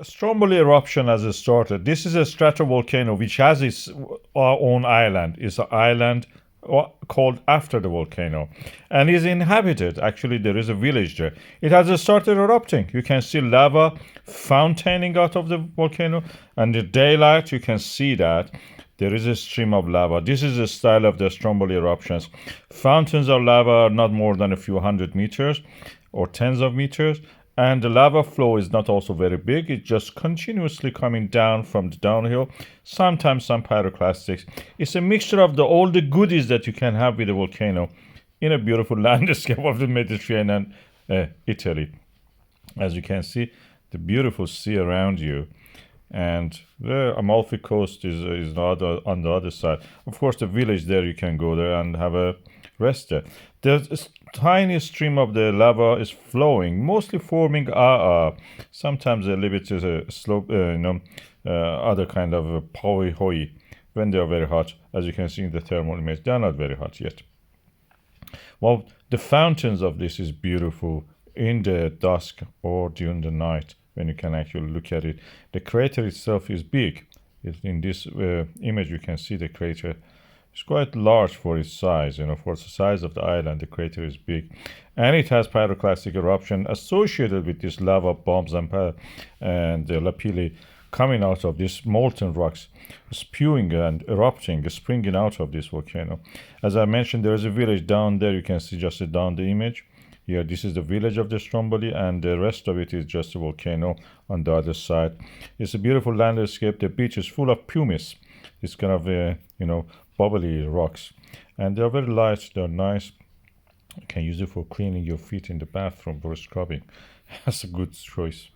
Stromboli eruption has started. This is a stratovolcano which has its own island. It's an island called after the volcano, and is inhabited. Actually, there is a village there. It has started erupting. You can see lava fountaining out of the volcano, and in daylight you can see that there is a stream of lava. This is the style of the Stromboli eruptions. Fountains of lava are not more than a few hundred meters or tens of meters, and the lava flow is not also very big. It's just continuously coming down from the downhill, sometimes some pyroclastics. It's a mixture of all the goodies that you can have with a volcano in a beautiful landscape of the Mediterranean, Italy. As you can see, the beautiful sea around you, and the Amalfi Coast is on the other side. Of course, the village there, you can go there and have a rest there. There's a tiny stream of the lava is flowing, mostly forming sometimes a little bit slope, other kind of poi hoi when they are very hot. As you can see in the thermal image, they are not very hot yet. Well, the fountains of this is beautiful in the dusk or during the night when you can actually look at it. The crater itself is big. In this image, you can see the crater. It's quite large for its size. For the size of the island, the crater is big. And it has pyroclastic eruption associated with these lava bombs and the lapilli coming out of these molten rocks, spewing and erupting, springing out of this volcano. As I mentioned, there is a village down there. You can see just down the image. Here, this is the village of the Stromboli, and the rest of it is just a volcano on the other side. It's a beautiful landscape. The beach is full of pumice. It's kind of, bubbly rocks. And they're very light. They're nice. You can use it for cleaning your feet in the bathroom or scrubbing. That's a good choice.